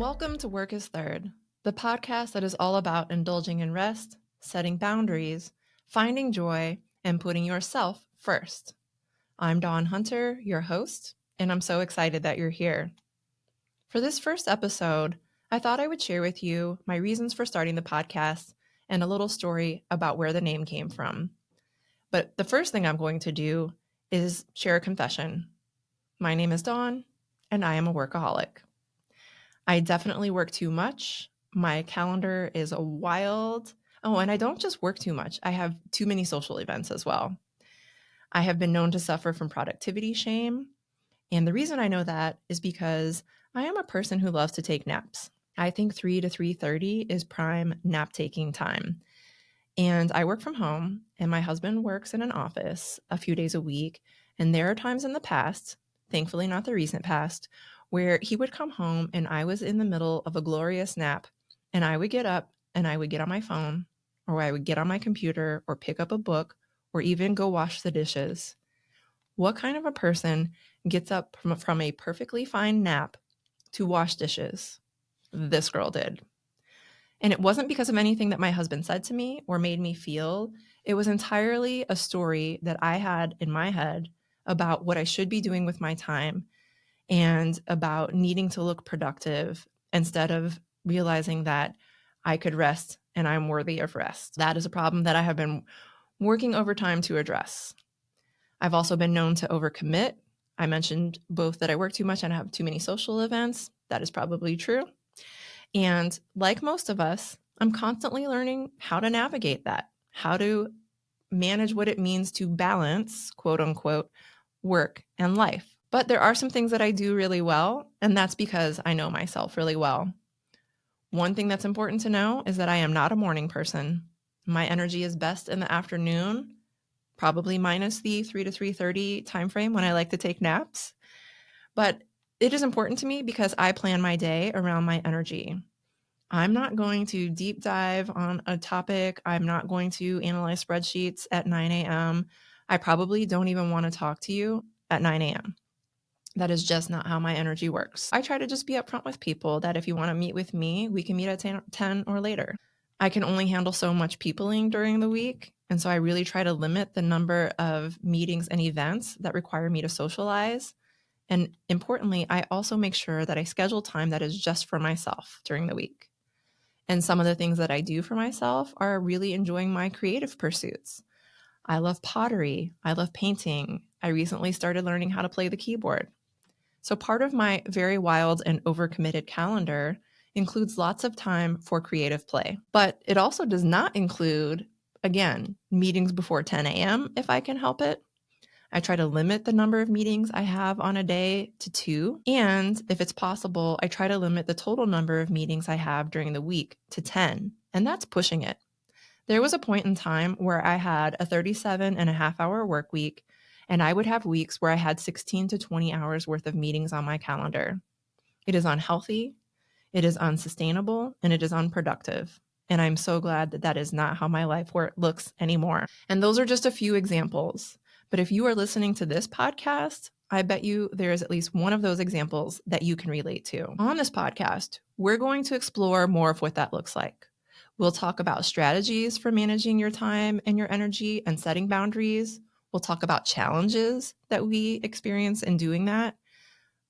Welcome to Work is Third, the podcast that is all about indulging in rest, setting boundaries, finding joy, and putting yourself first. I'm Dawn Hunter, your host, and I'm so excited that you're here. For this first episode, I thought I would share with you my reasons for starting the podcast and a little story about where the name came from. But the first thing I'm going to do is share a confession. My name is Dawn, and I am a workaholic. I definitely work too much. My calendar is wild. Oh, and I don't just work too much. I have too many social events as well. I have been known to suffer from productivity shame. And the reason I know that is because I am a person who loves to take naps. I think 3 to 3:30 is prime nap taking time. And I work from home, and my husband works in an office a few days a week. And there are times in the past, thankfully not the recent past, where he would come home and I was in the middle of a glorious nap, and I would get up and I would get on my phone, or I would get on my computer or pick up a book or even go wash the dishes. What kind of a person gets up from a perfectly fine nap to wash dishes? This girl did. And it wasn't because of anything that my husband said to me or made me feel. It was entirely a story that I had in my head about what I should be doing with my time and about needing to look productive instead of realizing that I could rest and I'm worthy of rest. That is a problem that I have been working overtime to address. I've also been known to overcommit. I mentioned both that I work too much and I have too many social events. That is probably true. And like most of us, I'm constantly learning how to navigate that, how to manage what it means to balance, quote unquote, work and life. But there are some things that I do really well, and that's because I know myself really well. One thing that's important to know is that I am not a morning person. My energy is best in the afternoon, probably minus the 3 to 3:30 timeframe when I like to take naps. But it is important to me because I plan my day around my energy. I'm not going to deep dive on a topic. I'm not going to analyze spreadsheets at 9 a.m. I probably don't even want to talk to you at 9 a.m. That is just not how my energy works. I try to just be upfront with people that if you want to meet with me, we can meet at 10 or later. I can only handle so much peopling during the week. And so I really try to limit the number of meetings and events that require me to socialize. And importantly, I also make sure that I schedule time that is just for myself during the week. And some of the things that I do for myself are really enjoying my creative pursuits. I love pottery. I love painting. I recently started learning how to play the keyboard. So part of my very wild and overcommitted calendar includes lots of time for creative play. But it also does not include, again, meetings before 10 a.m. if I can help it. I try to limit the number of meetings I have on a day to 2. And if it's possible, I try to limit the total number of meetings I have during the week to 10. And that's pushing it. There was a point in time where I had a 37.5-hour work week, and I would have weeks where I had 16 to 20 hours worth of meetings on my calendar. It is unhealthy, it is unsustainable, and it is unproductive. And I'm so glad that that is not how my life looks anymore. And those are just a few examples. But if you are listening to this podcast, I bet you there is at least one of those examples that you can relate to. On this podcast, we're going to explore more of what that looks like. We'll talk about strategies for managing your time and your energy and setting boundaries. We'll talk about challenges that we experience in doing that.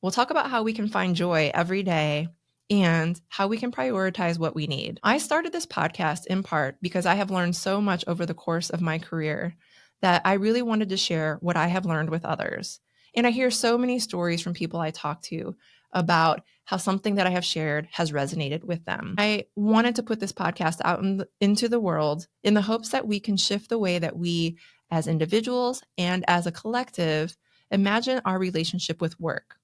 We'll talk about how we can find joy every day and how we can prioritize what we need. I started this podcast in part because I have learned so much over the course of my career that I really wanted to share what I have learned with others. And I hear so many stories from people I talk to about how something that I have shared has resonated with them. I wanted to put this podcast out into the world in the hopes that we can shift the way that we as individuals and as a collective imagine our relationship with work.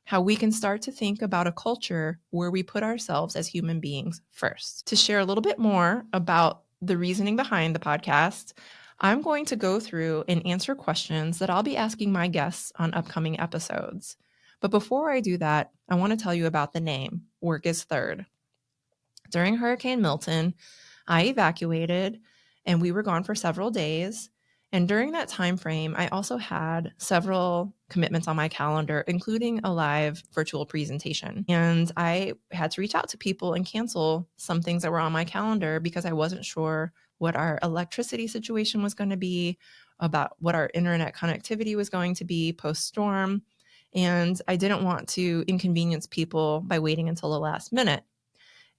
How we can start to think about a culture where we put ourselves as human beings first. To share a little bit more about the reasoning behind the podcast, I'm going to go through and answer questions that I'll be asking my guests on upcoming episodes. But before I do that, I want to tell you about the name, Work is Third. During Hurricane Milton, I evacuated and we were gone for several days. And during that time frame, I also had several commitments on my calendar, including a live virtual presentation. And I had to reach out to people and cancel some things that were on my calendar because I wasn't sure what our electricity situation was going to be, about what our internet connectivity was going to be post-storm. And I didn't want to inconvenience people by waiting until the last minute.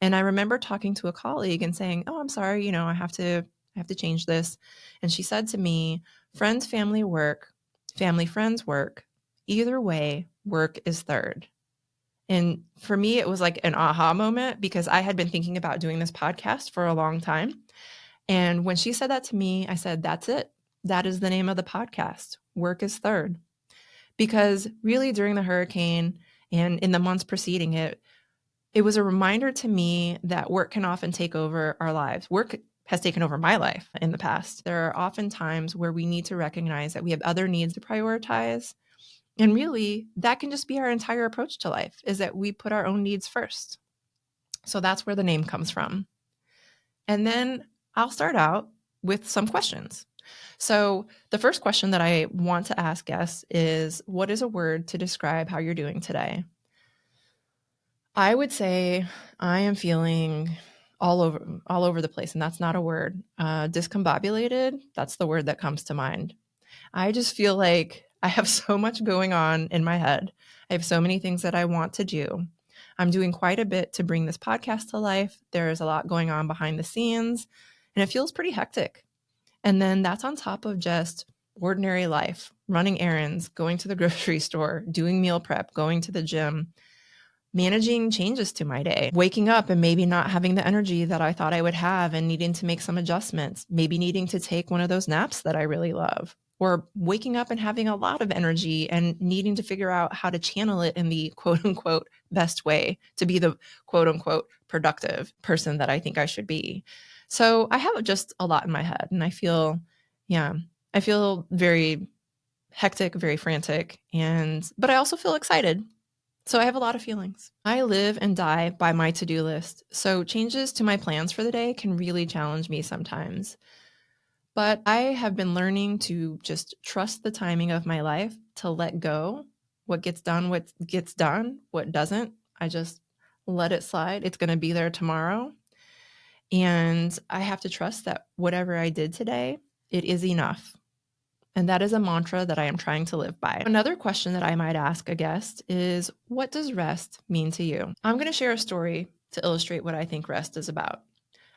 And I remember talking to a colleague and saying, "Oh, I'm sorry, I have to change this." And she said to me, "Friends, family, work, family, friends, work. Either way, work is third." And for me, it was like an aha moment because I had been thinking about doing this podcast for a long time. And when she said that to me, I said, "That's it. That is the name of the podcast. Work is third." Because really during the hurricane and in the months preceding it, it was a reminder to me that work can often take over our lives. Work has taken over my life in the past. There are often times where we need to recognize that we have other needs to prioritize. And really, that can just be our entire approach to life, is that we put our own needs first. So that's where the name comes from. And then I'll start out with some questions. So the first question that I want to ask guests is, what is a word to describe how you're doing today? I would say I am feeling all over the place, and that's not a word. Discombobulated, that's the word that comes to mind. I just feel like I have so much going on in my head. I have so many things that I want to do. I'm doing quite a bit to bring this podcast to life. There's a lot going on behind the scenes, and it feels pretty hectic. And then that's on top of just ordinary life, running errands, going to the grocery store, doing meal prep, going to the gym, managing changes to my day, waking up and maybe not having the energy that I thought I would have and needing to make some adjustments, maybe needing to take one of those naps that I really love, or waking up and having a lot of energy and needing to figure out how to channel it in the quote unquote best way to be the quote unquote productive person that I think I should be. So I have just a lot in my head, and I feel very hectic, very frantic, but I also feel excited. So I have a lot of feelings. I live and die by my to-do list. So changes to my plans for the day can really challenge me sometimes. But I have been learning to just trust the timing of my life, to let go. What gets done, what doesn't. I just let it slide. It's going to be there tomorrow. And I have to trust that whatever I did today, it is enough. And that is a mantra that I am trying to live by. Another question that I might ask a guest is, what does rest mean to you? I'm going to share a story to illustrate what I think rest is about.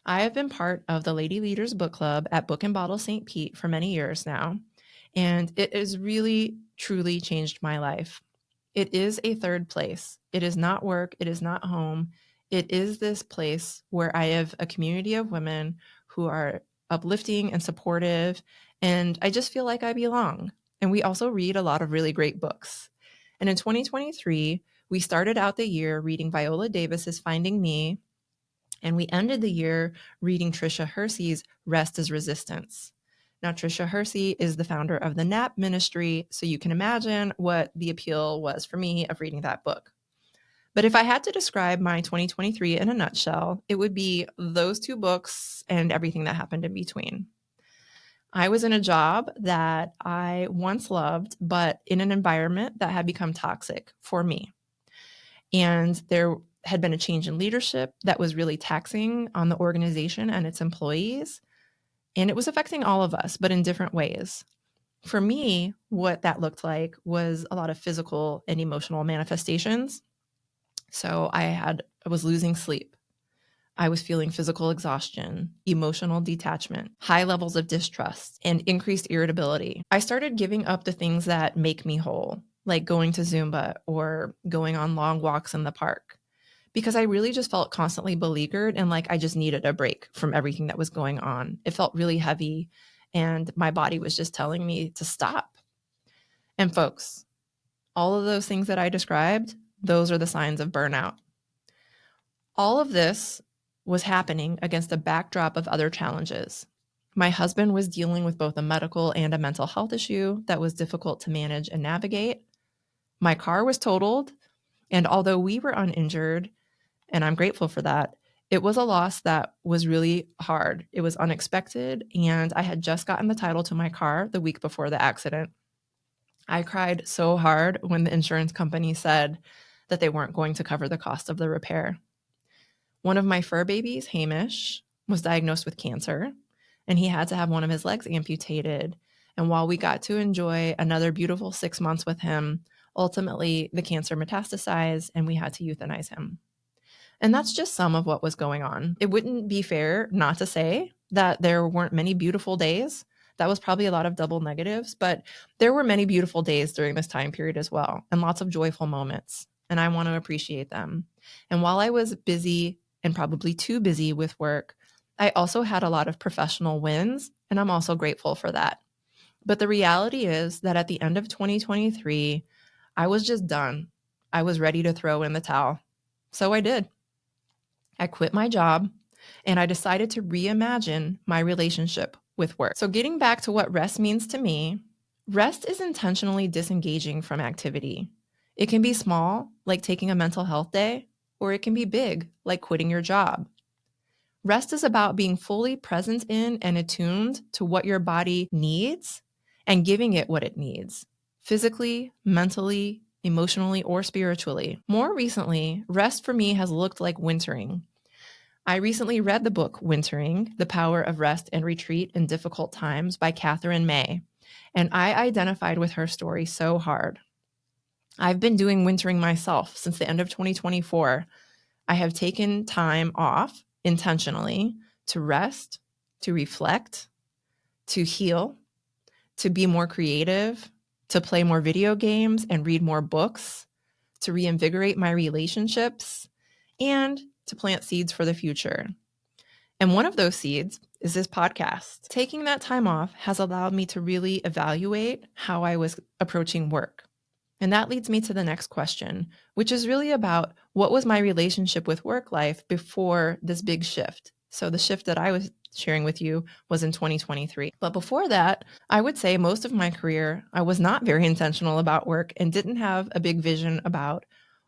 I have been part of the Lady Leaders Book Club at Book and Bottle St. Pete for many years now, and it has really, truly changed my life. It is a third place. It is not work. It is not home. It is this place where I have a community of women who are uplifting and supportive, and I just feel like I belong. And we also read a lot of really great books. And in 2023, we started out the year reading Viola Davis's Finding Me, and we ended the year reading Tricia Hersey's Rest is Resistance. Now, Tricia Hersey is the founder of the NAP Ministry, so you can imagine what the appeal was for me of reading that book. But if I had to describe my 2023 in a nutshell, it would be those two books and everything that happened in between. I was in a job that I once loved, but in an environment that had become toxic for me. And there had been a change in leadership that was really taxing on the organization and its employees. And it was affecting all of us, but in different ways. For me, what that looked like was a lot of physical and emotional manifestations. So I was losing sleep. I was feeling physical exhaustion, emotional detachment, high levels of distrust, and increased irritability. I started giving up the things that make me whole, like going to Zumba or going on long walks in the park, because I really just felt constantly beleaguered and like I just needed a break from everything that was going on. It felt really heavy, and my body was just telling me to stop. And folks, all of those things that I described, those are the signs of burnout. All of this was happening against a backdrop of other challenges. My husband was dealing with both a medical and a mental health issue that was difficult to manage and navigate. My car was totaled, and although we were uninjured, and I'm grateful for that, It was a loss that was really hard. It was unexpected, and I had just gotten the title to my car the week before the accident. I cried so hard when the insurance company said that they weren't going to cover the cost of the repair. One of my fur babies, Hamish, was diagnosed with cancer, and he had to have one of his legs amputated. And while we got to enjoy another beautiful 6 months with him, ultimately the cancer metastasized and we had to euthanize him. And that's just some of what was going on. It wouldn't be fair not to say that there weren't many beautiful days. That was probably a lot of double negatives, but there were many beautiful days during this time period as well, and lots of joyful moments. And I want to appreciate them. And while I was busy and probably too busy with work, I also had a lot of professional wins, and I'm also grateful for that. But the reality is that at the end of 2023, I was just done. I was ready to throw in the towel. So I did. I quit my job and I decided to reimagine my relationship with work. So, getting back to what rest means to me, rest is intentionally disengaging from activity. It can be small, like taking a mental health day, or it can be big, like quitting your job. Rest is about being fully present in and attuned to what your body needs and giving it what it needs, physically, mentally, emotionally, or spiritually. More recently, rest for me has looked like wintering. I recently read the book Wintering: The Power of Rest and Retreat in Difficult Times by Katherine May, and I identified with her story so hard. I've been doing wintering myself since the end of 2024. I have taken time off intentionally to rest, to reflect, to heal, to be more creative, to play more video games and read more books, to reinvigorate my relationships, and to plant seeds for the future. And one of those seeds is this podcast. Taking that time off has allowed me to really evaluate how I was approaching work. And that leads me to the next question, which is really about what was my relationship with work life before this big shift. So the shift that I was sharing with you was in 2023. But before that, I would say most of my career, I was not very intentional about work and didn't have a big vision about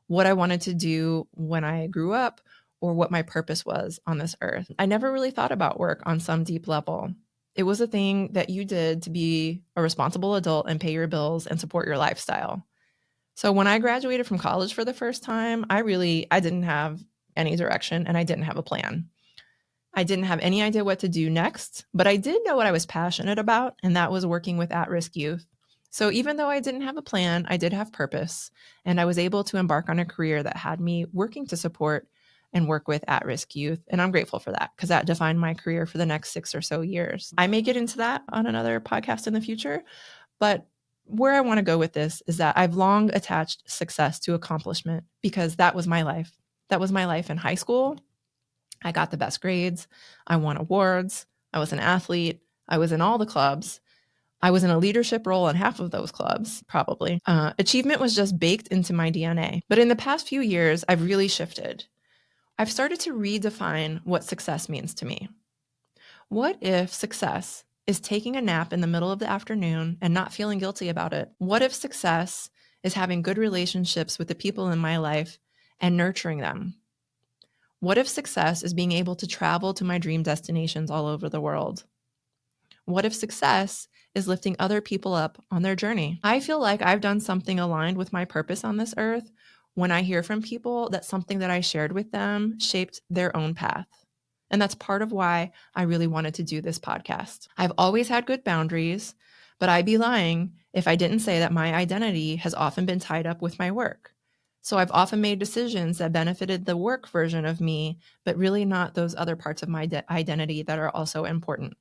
what I wanted to do when I grew up or what my purpose was on this earth. I never really thought about work on some deep level. It was a thing that you did to be a responsible adult and pay your bills and support your lifestyle. So when I graduated from college for the first time, I didn't have any direction and I didn't have a plan. I didn't have any idea what to do next, but I did know what I was passionate about, and that was working with at-risk youth. So even though I didn't have a plan, I did have purpose, and I was able to embark on a career that had me working to support and work with at-risk youth. And I'm grateful for that because that defined my career for the next 6 or so years. I may get into that on another podcast in the future, but where I want to go with this is that I've long attached success to accomplishment because that was my life. That was my life in high school. I got the best grades. I won awards. I was an athlete. I was in all the clubs. I was in a leadership role in half of those clubs, probably. Achievement was just baked into my DNA. But in the past few years, I've really shifted. I've started to redefine what success means to me. What if success is taking a nap in the middle of the afternoon and not feeling guilty about it? What if success is having good relationships with the people in my life and nurturing them? What if success is being able to travel to my dream destinations all over the world? What if success is lifting other people up on their journey? I feel like I've done something aligned with my purpose on this earth when I hear from people that something that I shared with them shaped their own path. And that's part of why I really wanted to do this podcast. I've always had good boundaries, but I'd be lying if I didn't say that my identity has often been tied up with my work. So I've often made decisions that benefited the work version of me, but really not those other parts of my identity that are also important.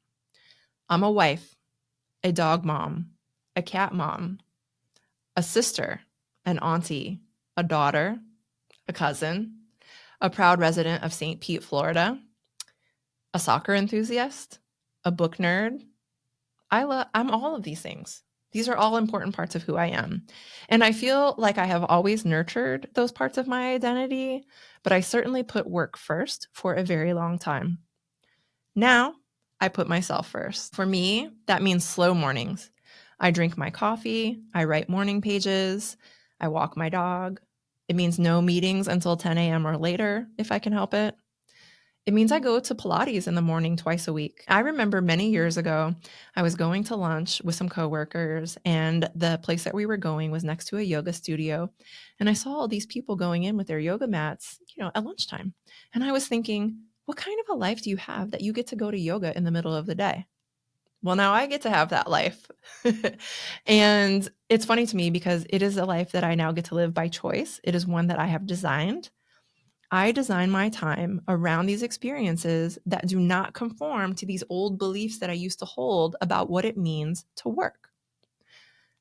I'm a wife, a dog mom, a cat mom, a sister, an auntie, a daughter, a cousin, a proud resident of St. Pete, Florida, a soccer enthusiast, a book nerd. I'm all of these things. These are all important parts of who I am. And I feel like I have always nurtured those parts of my identity, but I certainly put work first for a very long time. Now, I put myself first. For me, that means slow mornings. I drink my coffee, I write morning pages, I walk my dog. It means no meetings until 10 a.m. or later, if I can help it. It means I go to Pilates in the morning twice a week. I remember many years ago, I was going to lunch with some coworkers, and the place that we were going was next to a yoga studio. And I saw all these people going in with their yoga mats, at lunchtime. And I was thinking, what kind of a life do you have that you get to go to yoga in the middle of the day? Well, now I get to have that life. And it's funny to me because it is a life that I now get to live by choice. It is one that I have designed. I design my time around these experiences that do not conform to these old beliefs that I used to hold about what it means to work.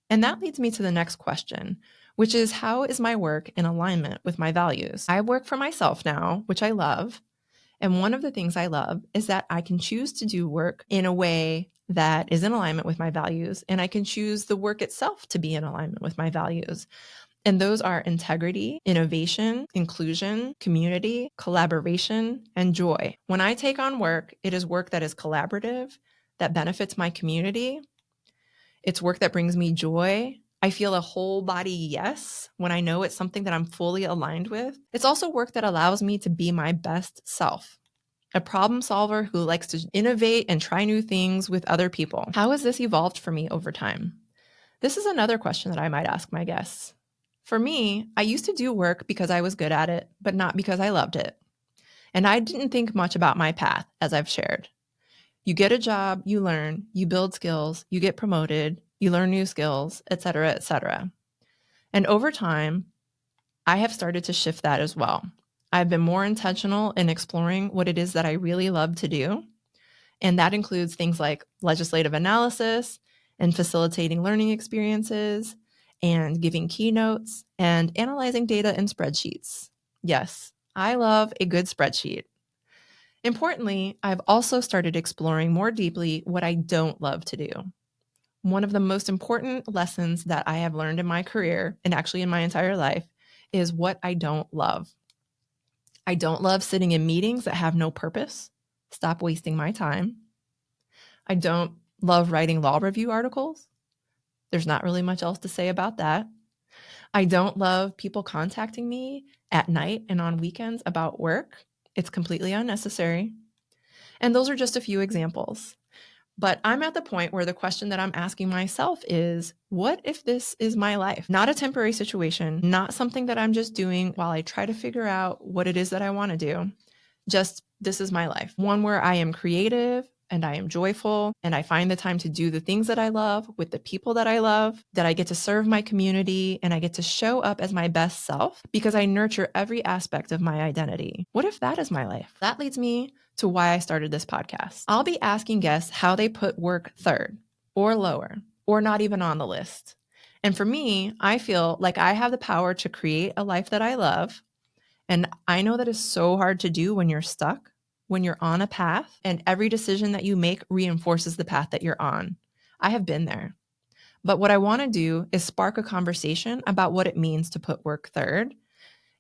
And that leads me to the next question, which is, how is my work in alignment with my values? I work for myself now, which I love. And one of the things I love is that I can choose to do work in a way that is in alignment with my values, and I can choose the work itself to be in alignment with my values. And those are integrity, innovation, inclusion, community, collaboration, and joy. When I take on work, it is work that is collaborative, that benefits my community. It's work that brings me joy. I feel a whole body yes when I know it's something that I'm fully aligned with. It's also work that allows me to be my best self, a problem solver who likes to innovate and try new things with other people. How has this evolved for me over time? This is another question that I might ask my guests. For me, I used to do work because I was good at it, but not because I loved it. And I didn't think much about my path, as I've shared. You get a job, you learn, you build skills, you get promoted, you learn new skills, et cetera, et cetera. And over time, I have started to shift that as well. I've been more intentional in exploring what it is that I really love to do. And that includes things like legislative analysis and facilitating learning experiences and giving keynotes and analyzing data in spreadsheets. Yes, I love a good spreadsheet. Importantly, I've also started exploring more deeply what I don't love to do. One of the most important lessons that I have learned in my career, and actually in my entire life, is what I don't love. I don't love sitting in meetings that have no purpose. Stop wasting my time. I don't love writing law review articles. There's not really much else to say about that. I don't love people contacting me at night and on weekends about work. It's completely unnecessary. And those are just a few examples. But I'm at the point where the question that I'm asking myself is, what if this is my life? Not a temporary situation, not something that I'm just doing while I try to figure out what it is that I want to do. Just, this is my life. One where I am creative and I am joyful and I find the time to do the things that I love with the people that I love, that I get to serve my community and I get to show up as my best self because I nurture every aspect of my identity. What if that is my life? That leads me to why I started this podcast. I'll be asking guests how they put work third or lower or not even on the list. And for me, I feel like I have the power to create a life that I love. And I know that is so hard to do when you're stuck, when you're on a path, and every decision that you make reinforces the path that you're on. I have been there. But what I want to do is spark a conversation about what it means to put work third.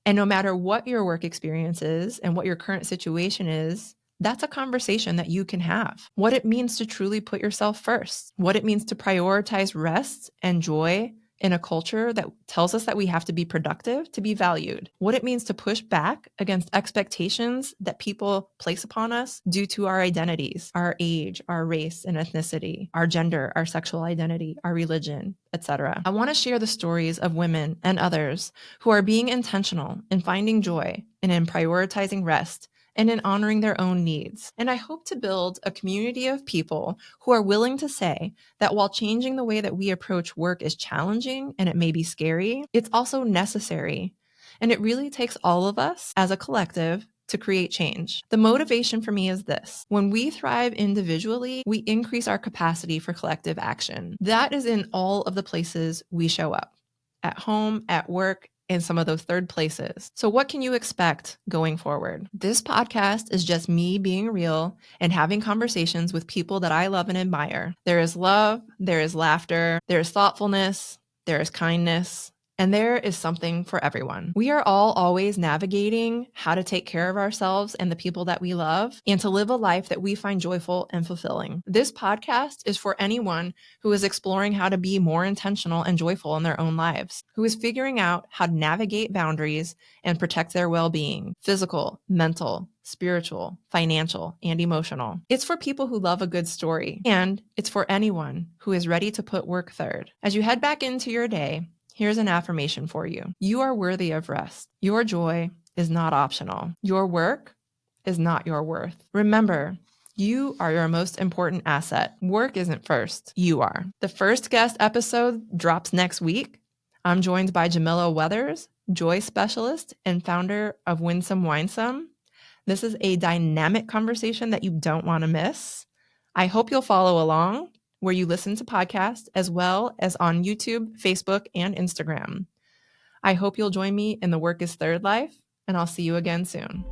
And no matter what your work experience is and what your current situation is, that's a conversation that you can have. What it means to truly put yourself first, what it means to prioritize rest and joy in a culture that tells us that we have to be productive to be valued, what it means to push back against expectations that people place upon us due to our identities, our age, our race and ethnicity, our gender, our sexual identity, our religion, etc. I want to share the stories of women and others who are being intentional in finding joy and in prioritizing rest and in honoring their own needs. And I hope to build a community of people who are willing to say that while changing the way that we approach work is challenging and it may be scary, it's also necessary. And it really takes all of us as a collective to create change. The motivation for me is this: when we thrive individually, we increase our capacity for collective action. That is in all of the places we show up, at home, at work, in some of those third places. So what can you expect going forward? This podcast is just me being real and having conversations with people that I love and admire. There is love, there is laughter, there is thoughtfulness, there is kindness, and there is something for everyone. We are all always navigating how to take care of ourselves and the people that we love and to live a life that we find joyful and fulfilling. This podcast is for anyone who is exploring how to be more intentional and joyful in their own lives, who is figuring out how to navigate boundaries and protect their well-being, physical, mental, spiritual, financial, and emotional. It's for people who love a good story, and it's for anyone who is ready to put work third. As you head back into your day, here's an affirmation for you. You are worthy of rest. Your joy is not optional. Your work is not your worth. Remember, you are your most important asset. Work isn't first. You are. The first guest episode drops next week. I'm joined by Jamila Weathers, joy specialist and founder of Winsome Winesome. This is a dynamic conversation that you don't want to miss. I hope you'll follow along where you listen to podcasts, as well as on YouTube, Facebook, and Instagram. I hope you'll join me in the Work is Third life, and I'll see you again soon.